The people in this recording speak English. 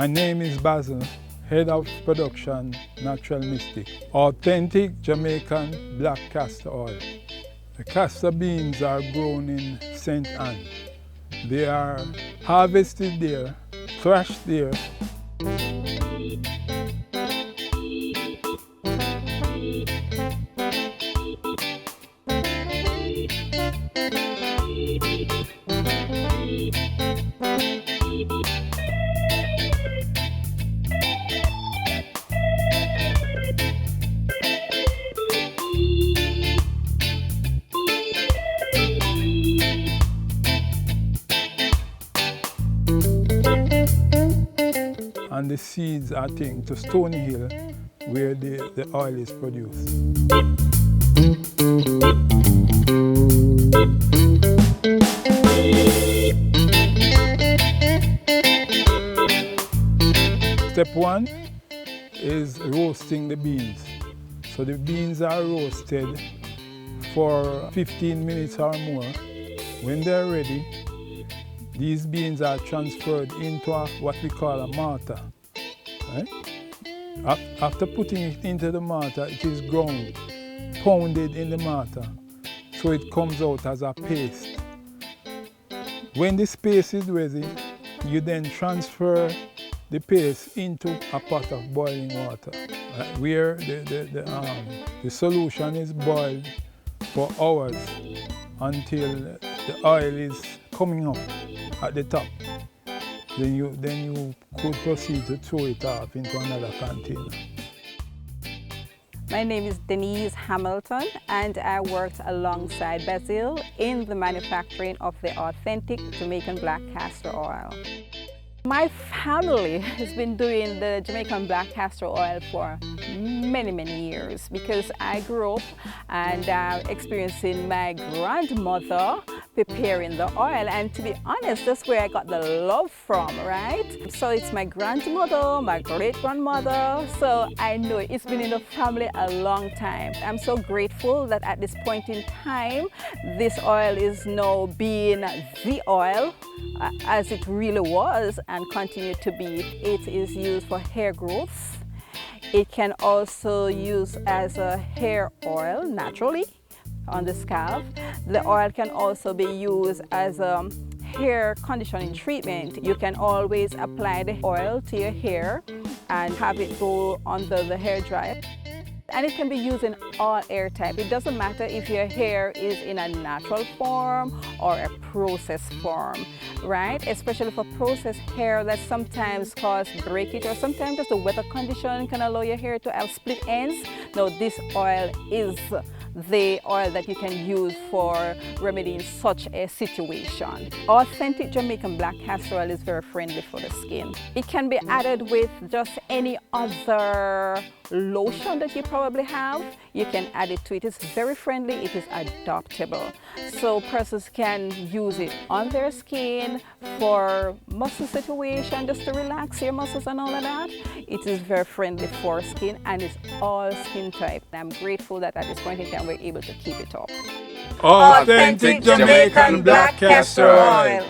My name is Basil, Head of Production, Natural Mystic. Authentic Jamaican Black Castor Oil. The castor beans are grown in St. Anne. They are harvested there, thrashed there. And the seeds are taken to Stony Hill, where the oil is produced. Step one is roasting the beans. So the beans are roasted for 15 minutes or more. When they're ready, these beans are transferred into what we call a mortar. Right? After putting it into the mortar, it is ground, pounded in the mortar, so it comes out as a paste. When this paste is ready, you then transfer the paste into a pot of boiling water, where the solution is boiled for hours until the oil is coming up at the top. Then you could proceed to throw it off into another container. My name is Denise Hamilton, and I worked alongside Basil in the manufacturing of the authentic Jamaican Black Castor Oil. My family has been doing the Jamaican Black Castor Oil for many years, because I grew up and experiencing my grandmother preparing the oil, and to be honest, that's where I got the love from, right? So it's my grandmother, my great-grandmother, so I know it's been in the family a long time. I'm so grateful that at this point in time, this oil is now being the oil as it really was and continue to be. It is used for hair growth. It can also use as a hair oil naturally on the scalp. The oil can also be used as a hair conditioning treatment. You can always apply the oil to your hair and have it go under the hair dryer. And it can be used in all hair type. It doesn't matter if your hair is in a natural form or a processed form, right? Especially for processed hair that sometimes cause breakage, or sometimes just the weather condition can allow your hair to have split ends. Now this oil is the oil that you can use for remedying such a situation. Authentic Jamaican Black Castor Oil is very friendly for the skin. It can be added with just any other lotion that you probably have. You can add it to it. It's very friendly, it is adaptable. So persons can use it on their skin for muscle situation, just to relax your muscles and all of that. It is very friendly for skin, and it's all skin type. I'm grateful that at this point in time we're able to keep it up. Authentic Jamaican Black Castor Oil.